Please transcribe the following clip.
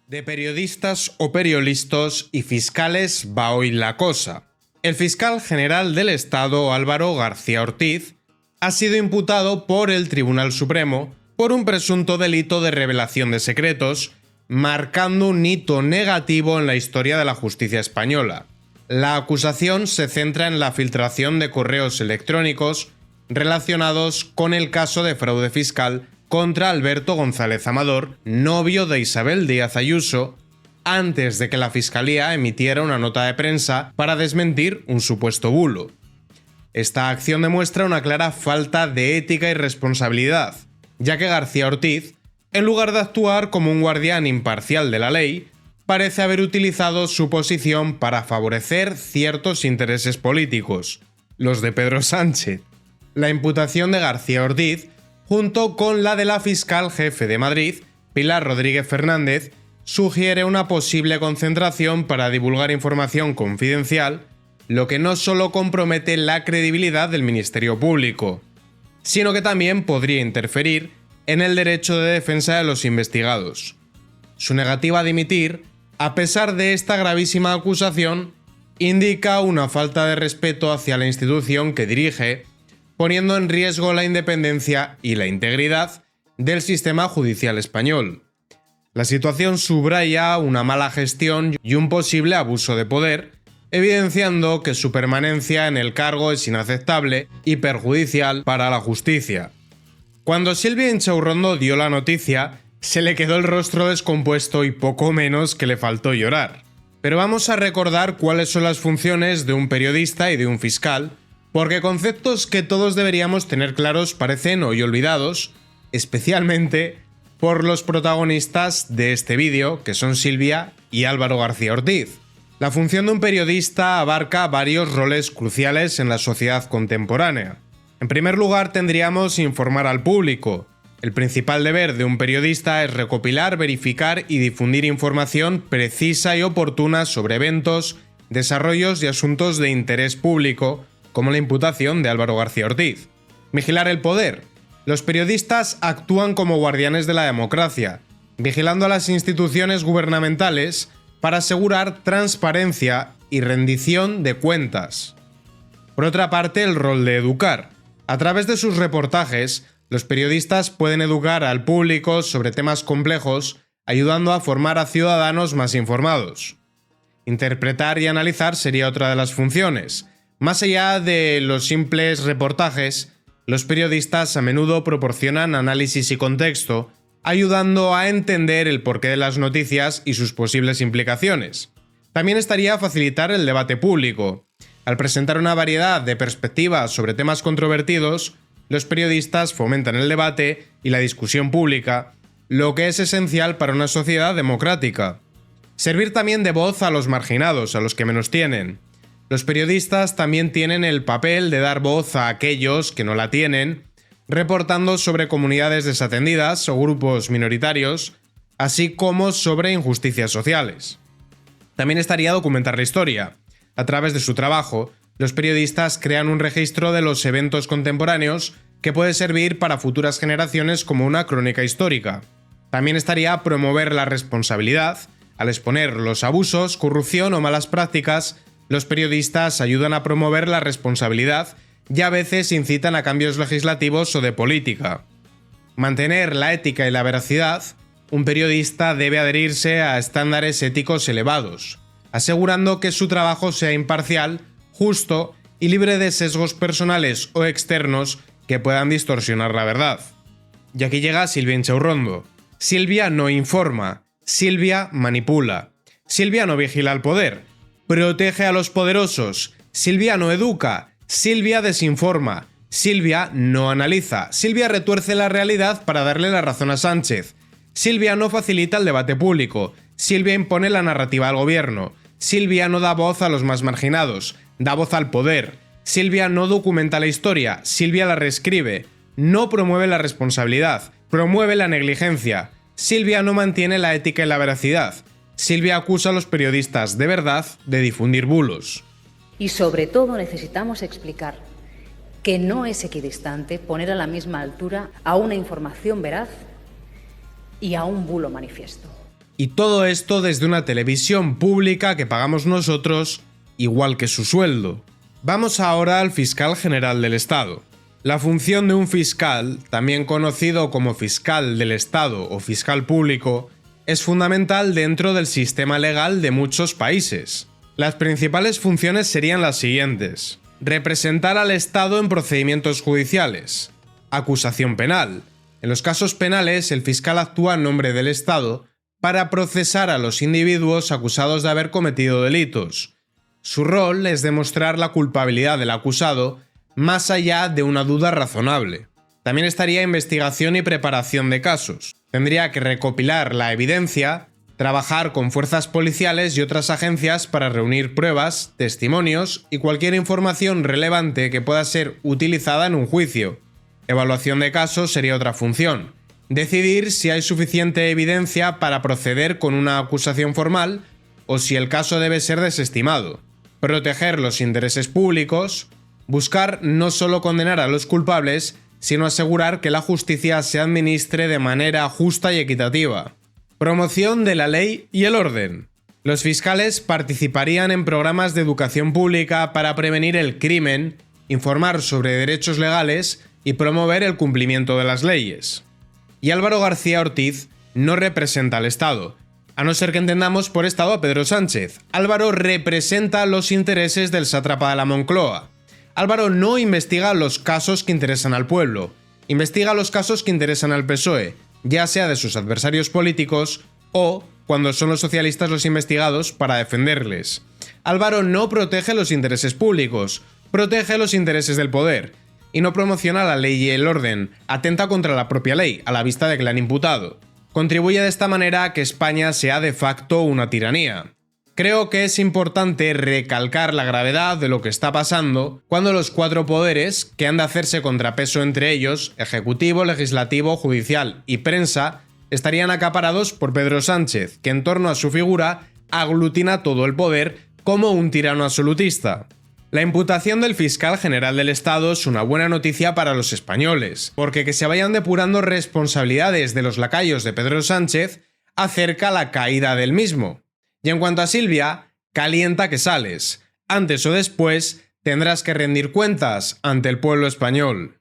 De periodistas o periodistas y fiscales va hoy la cosa. El fiscal general del Estado, Álvaro García Ortiz, ha sido imputado por el Tribunal Supremo por un presunto delito de revelación de secretos, marcando un hito negativo en la historia de la justicia española. La acusación se centra en la filtración de correos electrónicos relacionados con el caso de fraude fiscal contra Alberto González Amador, novio de Isabel Díaz Ayuso, antes de que la Fiscalía emitiera una nota de prensa para desmentir un supuesto bulo. Esta acción demuestra una clara falta de ética y responsabilidad, ya que García Ortiz, en lugar de actuar como un guardián imparcial de la ley, parece haber utilizado su posición para favorecer ciertos intereses políticos, los de Pedro Sánchez. La imputación de García Ortiz, junto con la de la fiscal jefe de Madrid, Pilar Rodríguez Fernández, sugiere una posible concentración para divulgar información confidencial, lo que no solo compromete la credibilidad del Ministerio Público, sino que también podría interferir en el derecho de defensa de los investigados. Su negativa a dimitir, a pesar de esta gravísima acusación, indica una falta de respeto hacia la institución que dirige, poniendo en riesgo la independencia y la integridad del sistema judicial español. La situación subraya una mala gestión y un posible abuso de poder, evidenciando que su permanencia en el cargo es inaceptable y perjudicial para la justicia. Cuando Sílvia Inchaurrondo dio la noticia, se le quedó el rostro descompuesto y poco menos que le faltó llorar. Pero vamos a recordar cuáles son las funciones de un periodista y de un fiscal, porque conceptos que todos deberíamos tener claros parecen hoy olvidados, especialmente por los protagonistas de este vídeo, que son Sílvia y Álvaro García Ortiz. La función de un periodista abarca varios roles cruciales en la sociedad contemporánea. En primer lugar, tendríamos informar al público. El principal deber de un periodista es recopilar, verificar y difundir información precisa y oportuna sobre eventos, desarrollos y asuntos de interés público, como la imputación de Álvaro García Ortiz. Vigilar el poder. Los periodistas actúan como guardianes de la democracia, vigilando a las instituciones gubernamentales para asegurar transparencia y rendición de cuentas. Por otra parte, el rol de educar. A través de sus reportajes, los periodistas pueden educar al público sobre temas complejos, ayudando a formar a ciudadanos más informados. Interpretar y analizar sería otra de las funciones. Más allá de los simples reportajes, los periodistas a menudo proporcionan análisis y contexto, ayudando a entender el porqué de las noticias y sus posibles implicaciones. También estaría facilitar el debate público. Al presentar una variedad de perspectivas sobre temas controvertidos, los periodistas fomentan el debate y la discusión pública, lo que es esencial para una sociedad democrática. Servir también de voz a los marginados, a los que menos tienen. Los periodistas también tienen el papel de dar voz a aquellos que no la tienen, reportando sobre comunidades desatendidas o grupos minoritarios, así como sobre injusticias sociales. También estaría documentar la historia. A través de su trabajo, los periodistas crean un registro de los eventos contemporáneos que puede servir para futuras generaciones como una crónica histórica. También estaría promover la responsabilidad. Al exponer los abusos, corrupción o malas prácticas, los periodistas ayudan a promover la responsabilidad y a veces incitan a cambios legislativos o de política. Mantener la ética y la veracidad. Un periodista debe adherirse a estándares éticos elevados, asegurando que su trabajo sea imparcial, justo y libre de sesgos personales o externos que puedan distorsionar la verdad. Y aquí llega Sílvia Inchaurrondo. Sílvia no informa, Sílvia manipula. Sílvia no vigila al poder, protege a los poderosos. Sílvia no educa, Sílvia desinforma. Sílvia no analiza, Sílvia retuerce la realidad para darle la razón a Sánchez. Sílvia no facilita el debate público, Sílvia impone la narrativa al gobierno. Sílvia no da voz a los más marginados, da voz al poder. Sílvia no documenta la historia, Sílvia la reescribe. No promueve la responsabilidad, promueve la negligencia. Sílvia no mantiene la ética y la veracidad. Sílvia acusa a los periodistas de verdad de difundir bulos. Y sobre todo necesitamos explicar que no es equidistante poner a la misma altura a una información veraz y a un bulo manifiesto. Y todo esto desde una televisión pública que pagamos nosotros, igual que su sueldo. Vamos ahora al fiscal general del Estado. La función de un fiscal, también conocido como fiscal del Estado o fiscal público, es fundamental dentro del sistema legal de muchos países. Las principales funciones serían las siguientes: representar al Estado en procedimientos judiciales, acusación penal. En los casos penales, el fiscal actúa en nombre del Estado para procesar a los individuos acusados de haber cometido delitos. Su rol es demostrar la culpabilidad del acusado más allá de una duda razonable. También estaría investigación y preparación de casos. Tendría que recopilar la evidencia, trabajar con fuerzas policiales y otras agencias para reunir pruebas, testimonios y cualquier información relevante que pueda ser utilizada en un juicio. Evaluación de casos sería otra función. Decidir si hay suficiente evidencia para proceder con una acusación formal o si el caso debe ser desestimado. Proteger los intereses públicos. Buscar no solo condenar a los culpables, sino asegurar que la justicia se administre de manera justa y equitativa. Promoción de la ley y el orden. Los fiscales participarían en programas de educación pública para prevenir el crimen, informar sobre derechos legales y promover el cumplimiento de las leyes. Y Álvaro García Ortiz no representa al Estado, a no ser que entendamos por Estado a Pedro Sánchez. Álvaro representa los intereses del sátrapa de la Moncloa. Álvaro no investiga los casos que interesan al pueblo, investiga los casos que interesan al PSOE, ya sea de sus adversarios políticos o, cuando son los socialistas los investigados, para defenderles. Álvaro no protege los intereses públicos, protege los intereses del poder, y no promociona la ley y el orden, atenta contra la propia ley, a la vista de que le han imputado. Contribuye de esta manera a que España sea de facto una tiranía. Creo que es importante recalcar la gravedad de lo que está pasando cuando los cuatro poderes, que han de hacerse contrapeso entre ellos, ejecutivo, legislativo, judicial y prensa, estarían acaparados por Pedro Sánchez, que en torno a su figura aglutina todo el poder como un tirano absolutista. La imputación del fiscal general del Estado es una buena noticia para los españoles, porque que se vayan depurando responsabilidades de los lacayos de Pedro Sánchez acerca la caída del mismo. Y en cuanto a Silvia, calienta que sales. Antes o después tendrás que rendir cuentas ante el pueblo español.